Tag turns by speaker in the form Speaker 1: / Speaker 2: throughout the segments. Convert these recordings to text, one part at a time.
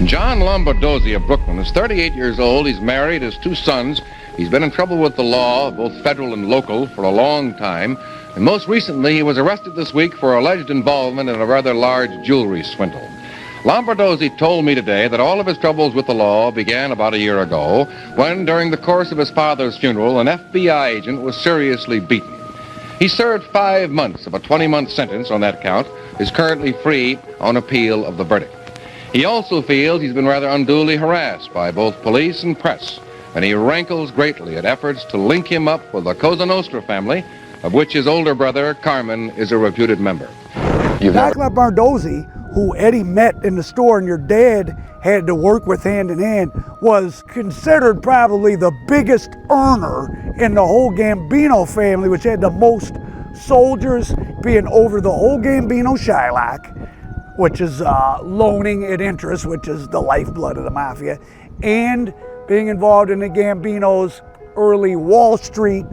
Speaker 1: John Lombardozzi of Brooklyn is 38 years old. He's married, has 2 sons. He's been in trouble with the law, both federal and local, for a long time. And most recently, he was arrested this week for alleged involvement in a rather large jewelry swindle. Lombardozzi told me today that all of his troubles with the law began about a year ago when, during the course of his father's funeral, an FBI agent was seriously beaten. He served 5 months of a 20-month sentence on that count, is currently free on appeal of the verdict. He also feels he's been rather unduly harassed by both police and press, and he rankles greatly at efforts to link him up with the Cosa Nostra family, of which his older brother, Carmine, is a reputed member.
Speaker 2: Doc Lombardozzi, who Eddie met in the store and your dad had to work with hand in hand, was considered probably the biggest earner in the whole Gambino family, which had the most soldiers, being over the whole Gambino Shylock, which is loaning at interest, which is the lifeblood of the mafia, and being involved in the Gambino's early Wall Street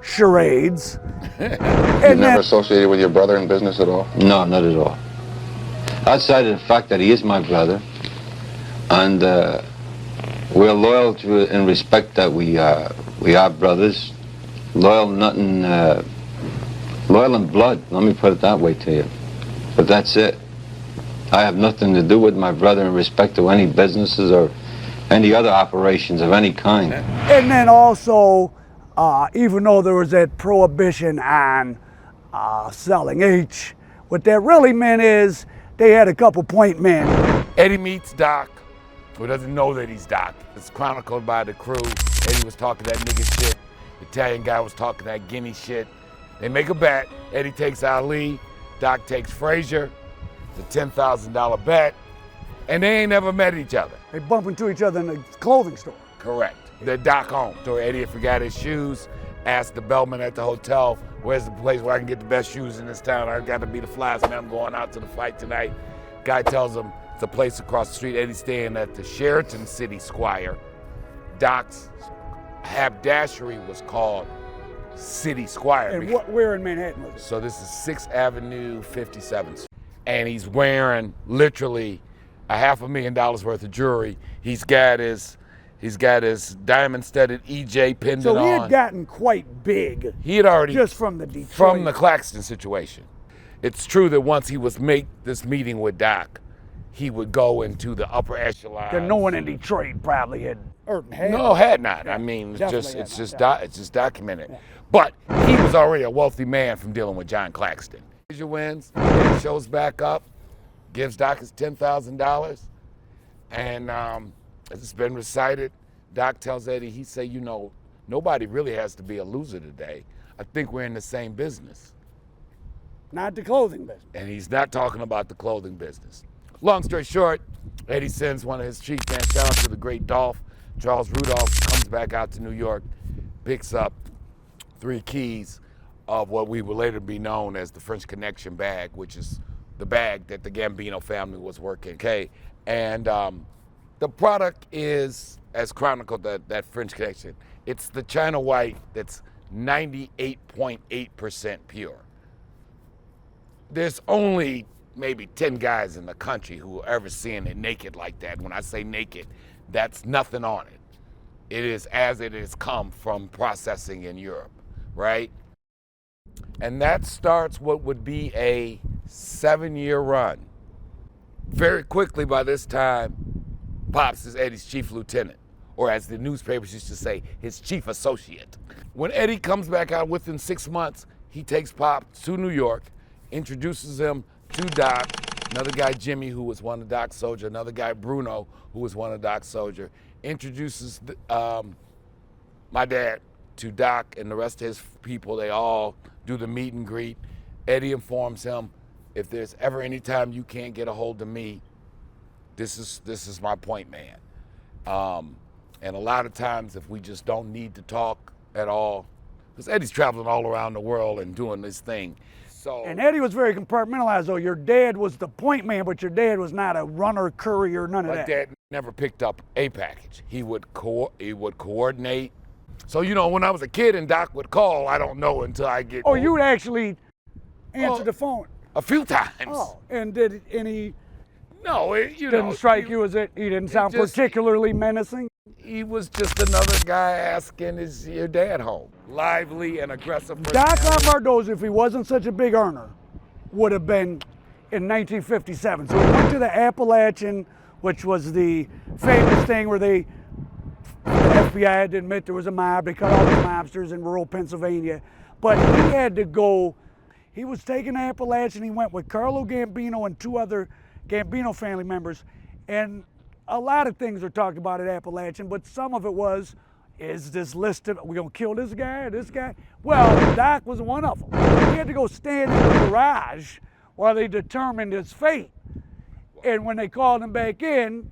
Speaker 2: charades.
Speaker 3: You never associated with your brother in business at all?
Speaker 4: No, not at all. Outside of the fact that he is my brother, and we're loyal to and respect that we are brothers, loyal in blood. Let me put it that way to you. But that's it. I have nothing to do with my brother in respect to any businesses or any other operations of any kind.
Speaker 2: And then also, even though there was that prohibition on selling H, what that really meant is they had a couple point men.
Speaker 5: Eddie meets Doc, who doesn't know that he's Doc. It's chronicled by the crew. Eddie was talking that nigga shit. The Italian guy was talking that Guinea shit. They make a bet. Eddie takes Ali, Doc takes Frazier. It's a $10,000 bet, and they ain't never met each other.
Speaker 2: They bump into each other in a clothing store.
Speaker 5: Correct. They're Doc home. So Eddie forgot his shoes, asked the bellman at the hotel, where's the place where I can get the best shoes in this town? I got to be the flyest man. I'm going out to the fight tonight. Guy tells him it's a place across the street. Eddie's staying at the Sheraton City Squire. Doc's haberdashery was called City Squire.
Speaker 2: And where in Manhattan was it?
Speaker 5: So this is 6th Avenue, 57th. And he's wearing literally $500,000 worth of jewelry. He's got his diamond-studded EJ pendant on.
Speaker 2: So he had gotten quite big.
Speaker 5: He had already
Speaker 2: just from the Detroit.
Speaker 5: From the Claxton situation. It's true that once he was make this meeting with Doc, he would go into the upper echelon.
Speaker 2: No one in Detroit probably had
Speaker 5: not. I mean, it's just documented. Yeah. But he was already a wealthy man from dealing with John Claxton. Frazier wins, Eddie shows back up, gives Doc his $10,000, and as it's been recited, Doc tells Eddie, he say, nobody really has to be a loser today. I think we're in the same business.
Speaker 2: Not the clothing business.
Speaker 5: And he's not talking about the clothing business. Long story short, Eddie sends one of his chief man, shout out to the great Dolph. Charles Rudolph comes back out to New York, picks up 3 keys of what we will later be known as the French Connection bag, which is the bag that the Gambino family was working. Okay, and the product is, as chronicled, that French Connection. It's the China White that's 98.8% pure. There's only maybe 10 guys in the country who are ever seeing it naked like that. When I say naked, that's nothing on it. It is as it has come from processing in Europe, right? And that starts what would be a 7-year run. Very quickly by this time, Pops is Eddie's chief lieutenant, or as the newspapers used to say, his chief associate. When Eddie comes back out within 6 months, he takes Pop to New York, introduces him to Doc, another guy, Jimmy, who was one of Doc's soldiers, another guy, Bruno, who was one of Doc's soldiers, introduces my dad to Doc and the rest of his people. They all do the meet and greet. Eddie informs him, if there's ever any time you can't get a hold of me, this is my point man. And a lot of times if we just don't need to talk at all, because Eddie's traveling all around the world and doing this thing. So,
Speaker 2: and Eddie was very compartmentalized, though. Your dad was the point man, but your dad was not a runner, courier, none of that.
Speaker 5: My dad never picked up a package. He would coordinate. So, when I was a kid and Doc would call, I don't know until I get
Speaker 2: Oh, you would actually answer the phone?
Speaker 5: A few times.
Speaker 2: Oh, and did any
Speaker 5: No,
Speaker 2: Didn't strike you as it? He didn't sound particularly menacing?
Speaker 5: He was just another guy asking, is your dad home? Lively and aggressive
Speaker 2: Doc
Speaker 5: personality.
Speaker 2: Lombardozzi, if he wasn't such a big earner, would have been in 1957. So he went to the Appalachian, which was the famous thing where the FBI had to admit there was a mob. They cut all the mobsters in rural Pennsylvania. But he had to go. He was taking the Appalachian. He went with Carlo Gambino and 2 other Gambino family members. And a lot of things are talked about at Appalachian, but some of it was, is this listed? Are we gonna kill this guy or this guy? Well, Doc was one of them. He had to go stand in the garage while they determined his fate. And when they called him back in,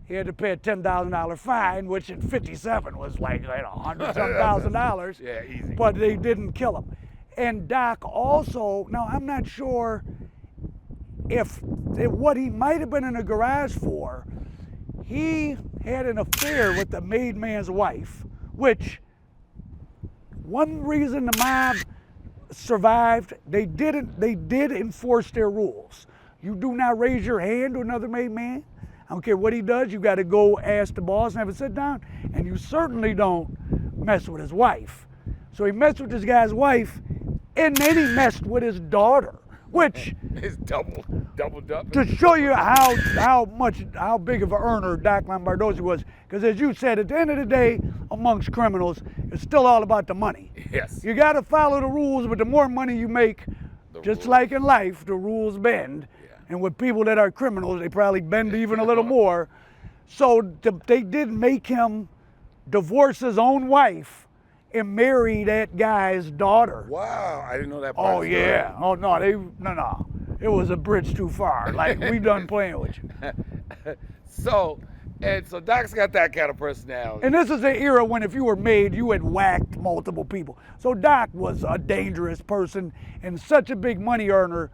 Speaker 2: he had to pay a $10,000 fine, which in '57 was like $100,000.
Speaker 5: Yeah, easy.
Speaker 2: But they didn't kill him. And Doc also, now I'm not sure if what he might have been in a garage for, he had an affair with the made man's wife, which one reason the mob survived, they did enforce their rules. You do not raise your hand to another made man. I don't care what he does, you got to go ask the boss and have a sit down. And you certainly don't mess with his wife. So he messed with this guy's wife, and then he messed with his daughter, which
Speaker 5: It's double
Speaker 2: to show you how big of an earner Doc Lombardozzi was. Because as you said, at the end of the day, amongst criminals, it's still all about the money.
Speaker 5: Yes.
Speaker 2: You got to follow the rules, but the more money you make, just like in life, the rules bend.
Speaker 5: Yeah.
Speaker 2: And with people that are criminals, they probably bend even a little more. So they did make him divorce his own wife and marry that guy's daughter.
Speaker 5: Wow, I didn't know that part.
Speaker 2: Oh yeah. Oh no, no. It was a bridge too far. Like, we done playing with you.
Speaker 5: So Doc's got that kind of personality.
Speaker 2: And this is the era when if you were made, you had whacked multiple people. So Doc was a dangerous person and such a big money earner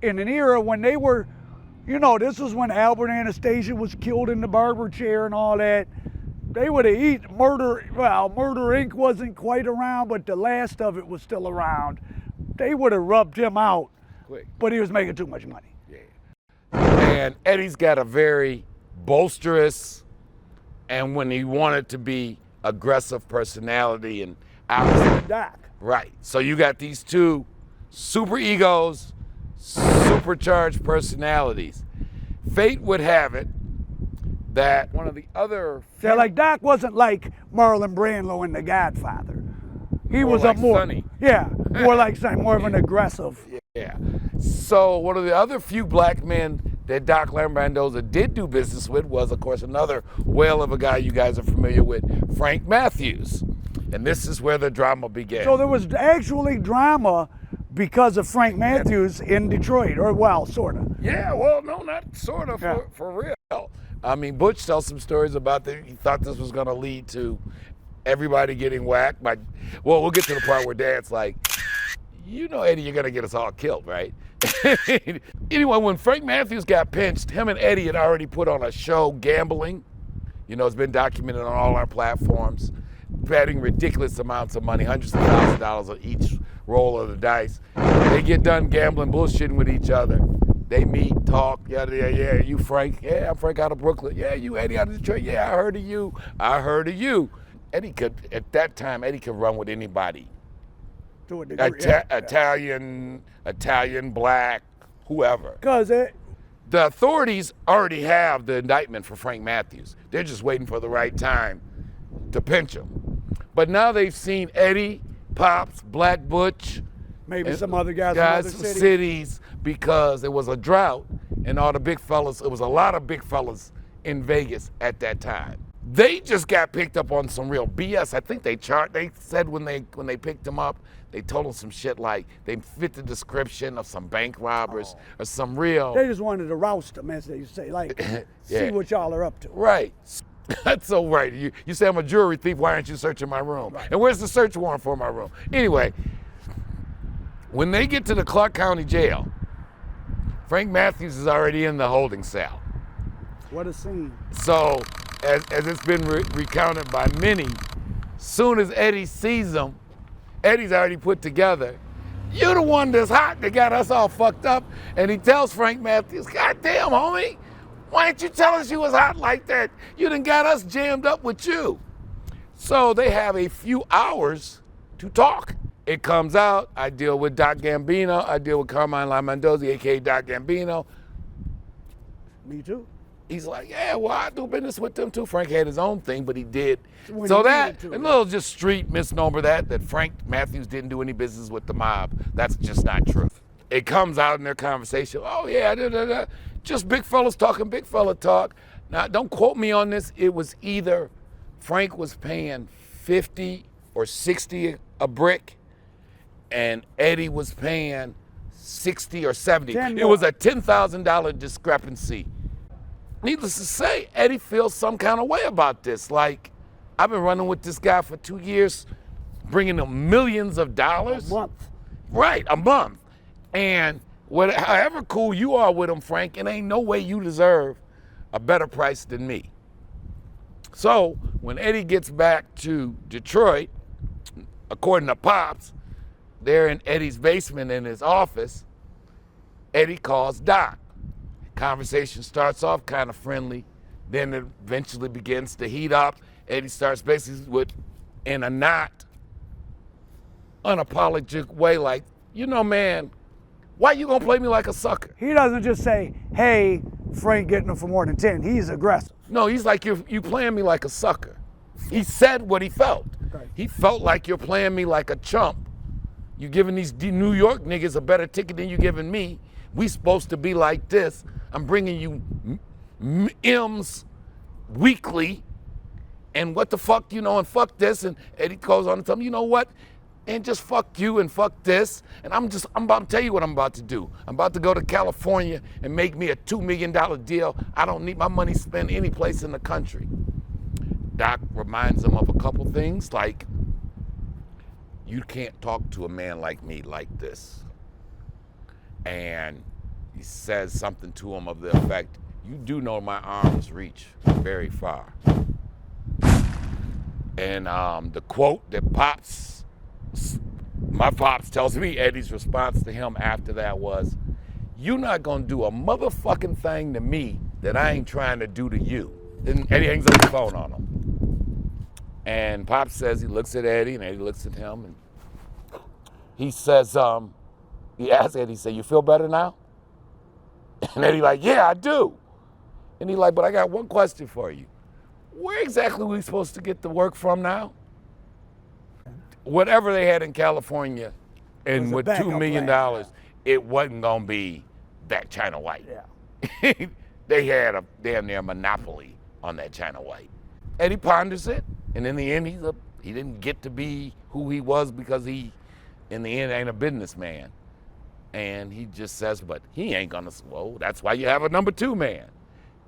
Speaker 2: in an era when they were, this was when Albert Anastasia was killed in the barber chair and all that. They would have eaten Murder Inc. wasn't quite around, but the last of it was still around. They would have rubbed him out,
Speaker 5: Quick.
Speaker 2: but he was making too much money.
Speaker 5: Yeah. And Eddie's got a very boisterous, and when he wanted to be aggressive personality, and obviously,
Speaker 2: Doc.
Speaker 5: right. So you got these 2 super egos, supercharged personalities. Fate would have it that one of the other
Speaker 2: Yeah, like Doc wasn't like Marlon Brando in The Godfather. He
Speaker 5: More
Speaker 2: was
Speaker 5: like
Speaker 2: a more,
Speaker 5: Sonny.
Speaker 2: yeah, more like Sonny, more of an aggressive.
Speaker 5: Yeah. So one of the other few black men that Doc Lombardozzi did do business with was, of course, another whale of a guy you guys are familiar with, Frank Matthews. And this is where the drama began.
Speaker 2: So there was actually drama because of Frank Matthews in Detroit, or well, sort of.
Speaker 5: Yeah, well, no, not sort of,
Speaker 2: Yeah.
Speaker 5: for real. I mean, Butch tells some stories about that. He thought this was going to lead to everybody getting whacked. Well, we'll get to the part where Dad's like, Eddie, you're going to get us all killed, right? Anyway, when Frank Matthews got pinched, him and Eddie had already put on a show, gambling. It's been documented on all our platforms, betting ridiculous amounts of money, hundreds of thousands of dollars on each roll of the dice. They get done gambling, bullshitting with each other. They meet, talk, yeah, you Frank? Yeah, I'm Frank out of Brooklyn. Yeah, you Eddie out of Detroit? Yeah, I heard of you. At that time, Eddie could run with anybody.
Speaker 2: To a degree, yeah.
Speaker 5: Italian, black, whoever.
Speaker 2: Because
Speaker 5: The authorities already have the indictment for Frank Matthews. They're just waiting for the right time to pinch him. But now they've seen Eddie, Pops, Black Butch,
Speaker 2: maybe some other guys
Speaker 5: from
Speaker 2: from other
Speaker 5: cities, because there was a drought and all the big fellas, it was a lot of big fellas in Vegas at that time. They just got picked up on some real BS. I think they said when they picked him up, they told him some shit like they fit the description of some bank robbers or some real.
Speaker 2: They just wanted to roust them, as they say, like, see what y'all are up to.
Speaker 5: Right. That's so right. You say I'm a jewelry thief, why aren't you searching my room? Right. And where's the search warrant for my room? Anyway, when they get to the Clark County Jail, Frank Matthews is already in the holding cell.
Speaker 2: What a scene.
Speaker 5: So, as it's been recounted by many, soon as Eddie sees him, Eddie's already put together, you're the one that's hot that got us all fucked up. And he tells Frank Matthews, God damn, homie, Why didn't you tell us you was hot like that? You done got us jammed up with you. So they have a few hours to talk. It comes out, I deal with Doc Gambino, I deal with Carmine Lombardozzi, a.k.a. Doc Gambino.
Speaker 2: Me too.
Speaker 5: He's like, yeah, well, I do business with them too. Frank had his own thing, but he did.
Speaker 2: When
Speaker 5: So
Speaker 2: he
Speaker 5: that,
Speaker 2: needed to,
Speaker 5: a little just street misnomer that Frank Matthews didn't do any business with the mob. That's just not true. It comes out in their conversation, oh yeah, da, da, da. Just big fellas talking big fella talk. Now, don't quote me on this. It was either Frank was paying 50 or 60 a brick, and Eddie was paying 60 or 70. It was a $10,000 discrepancy. Needless to say, Eddie feels some kind of way about this. Like, I've been running with this guy for 2 years, bringing him millions of dollars.
Speaker 2: A month.
Speaker 5: Right, a month. And however cool you are with him, Frank, it ain't no way you deserve a better price than me. So when Eddie gets back to Detroit, according to Pops, they're in Eddie's basement in his office. Eddie calls Doc. Conversation starts off kind of friendly, then it eventually begins to heat up. Eddie starts basically in a not unapologetic way, like, you know, man, why you gonna play me like a sucker?
Speaker 2: He doesn't just say, hey, Frank getting him for more than 10. He's aggressive.
Speaker 5: No, he's like, you playing me like a sucker. He said what he felt.
Speaker 2: Okay.
Speaker 5: He felt like you're playing me like a chump. You giving these New York niggas a better ticket than you giving me. We supposed to be like this. I'm bringing you M's weekly, and what the fuck, you know, and fuck this. And Eddie goes on to tell me, you know what? And just fuck you and fuck this. And I'm about to tell you what I'm about to do. I'm about to go to California and make me a $2 million deal. I don't need my money spent any place in the country. Doc reminds him of a couple things, like, you can't talk to a man like me like this. And he says something to him of the effect, you do know my arms reach very far. And the quote that my Pops tells me, Eddie's response to him after that was, you're not gonna do a motherfucking thing to me that I ain't trying to do to you. Then Eddie hangs up the phone on him. And Pops says he looks at Eddie, and Eddie looks at him, and he says, he asks Eddie, he said, you feel better now? And Eddie like, yeah, I do. And he like, but I got one question for you. Where exactly are we supposed to get the work from now? Whatever they had in California, and with $2 million, it wasn't gonna be that China White.
Speaker 2: Yeah.
Speaker 5: They had a damn near monopoly on that China White. Eddie ponders it, and in the end, he didn't get to be who he was because he, in the end, ain't a businessman. And he just says, but he ain't gonna, well, that's why you have a number 2 man.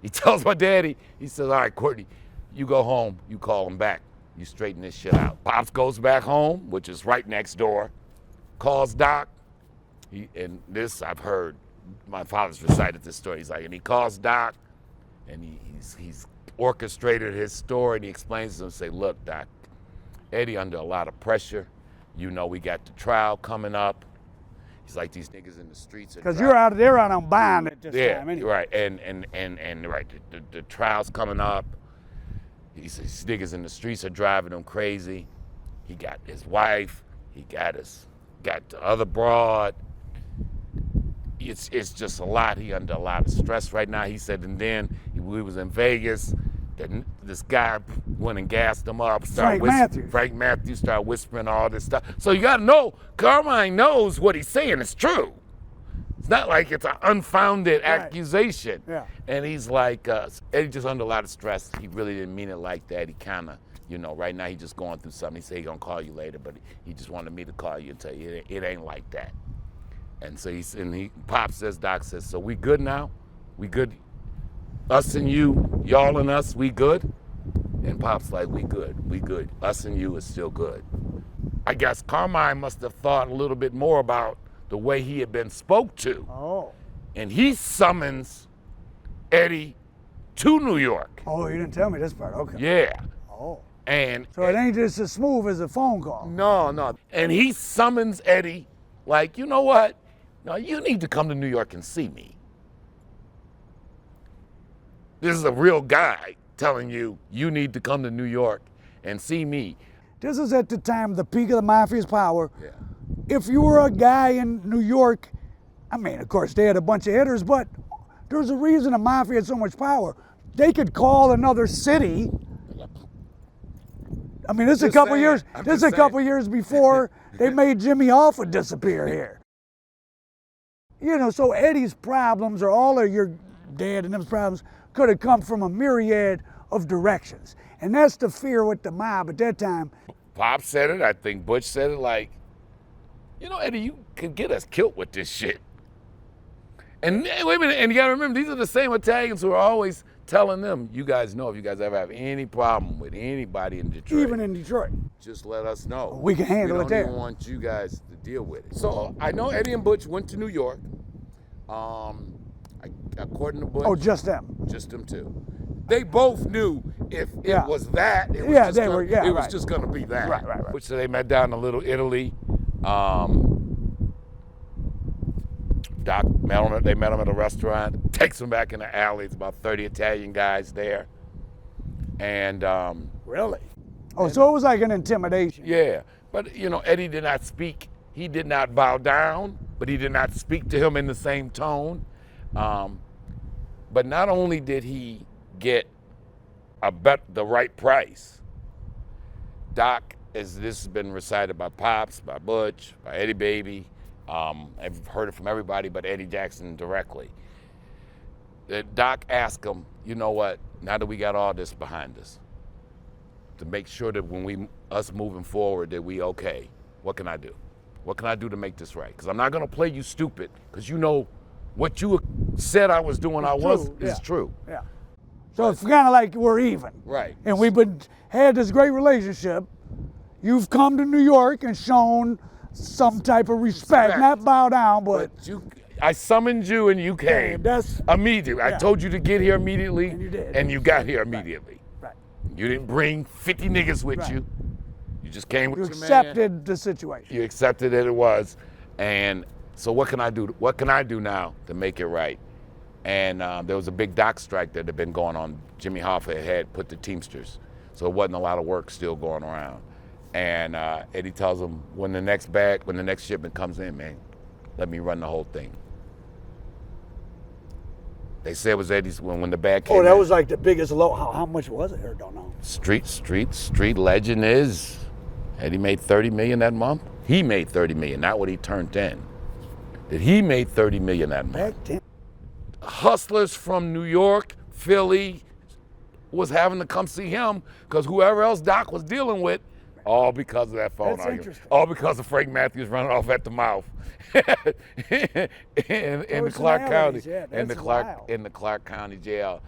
Speaker 5: He tells my daddy, he says, all right, Courtney, you go home, you call him back, you straighten this shit out. Pops goes back home, which is right next door, calls Doc, and this I've heard, my father's recited this story, he's like, and he calls Doc, and he's orchestrated his story, and he explains to him, say, look, Doc, Eddie under a lot of pressure, you know we got the trial coming up. He's like, these niggas in the streets.
Speaker 2: Because they're out on bond at this time anyway.
Speaker 5: Right, and right, the trial's coming up. These niggas in the streets are driving him crazy. He got his wife, he got the other broad. It's just a lot. He under a lot of stress right now. He said, and then he was in Vegas. This guy went and gassed him up. Frank Matthews started whispering all this stuff. So you got to know, Carmine knows what he's saying is true. It's not like it's an unfounded accusation.
Speaker 2: Yeah.
Speaker 5: And he's like, Eddie just under a lot of stress. He really didn't mean it like that. He kind of, you know, right now he's just going through something. He said he's going to call you later, but he just wanted me to call you and tell you it ain't like that. And so Pop says, Doc says, so we good now? We good? Us and you, y'all and us, we good? And Pop's like, we good. Us and you is still good. I guess Carmine must have thought a little bit more about the way he had been spoke to.
Speaker 2: Oh.
Speaker 5: And he summons Eddie to New York.
Speaker 2: Oh, you didn't tell me this part, okay.
Speaker 5: Yeah.
Speaker 2: Oh.
Speaker 5: So
Speaker 2: it ain't just as smooth as a phone call.
Speaker 5: No. And he summons Eddie like, you know what? No, you need to come to New York and see me. This is a real guy telling you, you need to come to New York and see me.
Speaker 2: This is at the time, the peak of the mafia's power.
Speaker 5: Yeah.
Speaker 2: If you were a guy in New York, I mean, of course, they had a bunch of hitters, but there's a reason the mafia had so much power. They could call another city. I mean, this is a couple years. This is a couple years before they made Jimmy Hoffa disappear here. You know, so Eddie's problems, or all of your dad and them's problems, could have come from a myriad of directions, and that's the fear with the mob at that time.
Speaker 5: Pop said it. I think Butch said it. Like, you know, Eddie, you could get us killed with this shit. And wait a minute, and you gotta remember, these are the same Italians who are always telling them, you guys know if you guys ever have any problem with anybody in Detroit,
Speaker 2: Even in Detroit,
Speaker 5: just let us know.
Speaker 2: we can handle it there.
Speaker 5: We don't even want you guys to deal with it. So I know Eddie and Butch went to New York. According to Butch.
Speaker 2: Oh, just them.
Speaker 5: Just them two. They both knew if
Speaker 2: Yeah.
Speaker 5: it was that, it was
Speaker 2: Yeah,
Speaker 5: just
Speaker 2: they
Speaker 5: gonna,
Speaker 2: were- yeah,
Speaker 5: it was
Speaker 2: right.
Speaker 5: just gonna be that.
Speaker 2: Right.
Speaker 5: Which, so they met down in Little Italy. Doc met him, they met him at a restaurant, takes him back in the alley. It's about 30 Italian guys there. And
Speaker 2: Really? Oh, so it was like an intimidation.
Speaker 5: yeah, but you know, Eddie did not speak. He did not bow down, but he did not speak to him in the same tone. But not only did he get the right price, Doc, as this has been recited by Pops, by Butch, by Eddie Baby, I've heard it from everybody but Eddie Jackson directly. That Doc asked him, you know what, now that we got all this behind us, to make sure that when us moving forward, that we okay, what can I do? What can I do to make this right? Because I'm not gonna play you stupid, because you know what you said I was doing, is true.
Speaker 2: Yeah. So it's kind of like we're even.
Speaker 5: Right.
Speaker 2: And we've had this great relationship. You've come to New York and shown some type of respect, not bow down, but
Speaker 5: I summoned you and you came.
Speaker 2: That's
Speaker 5: immediately.
Speaker 2: yeah.
Speaker 5: I told you to get here immediately,
Speaker 2: And you did.
Speaker 5: and you got here immediately.
Speaker 2: Right.
Speaker 5: You didn't bring 50 niggas with
Speaker 2: Right.
Speaker 5: you. You just came with
Speaker 2: You
Speaker 5: your man.
Speaker 2: accepted the situation.
Speaker 5: You accepted that it was, and so what can I do? What can I do now to make it right? And there was a big dock strike that had been going on. Jimmy Hoffa had put the Teamsters, so it wasn't a lot of work still going around. And Eddie tells him, when the next shipment comes in, man, let me run the whole thing. They said it was Eddie's when the bag came
Speaker 2: Oh, that
Speaker 5: in.
Speaker 2: was like the biggest low. How much was it? I don't know.
Speaker 5: Street legend is Eddie made $30 million that month. He made $30 million, not what he turned in. That he made $30 million that month.
Speaker 2: Back then.
Speaker 5: Hustlers from New York, Philly, was having to come see him because whoever else Doc was dealing with, all because of that phone
Speaker 2: That's
Speaker 5: argument.
Speaker 2: interesting.
Speaker 5: All because of Frank Matthews running off at the mouth in the Clark County,
Speaker 2: Personalities, yeah,
Speaker 5: in the
Speaker 2: that's
Speaker 5: Clark
Speaker 2: wild.
Speaker 5: in the Clark County jail.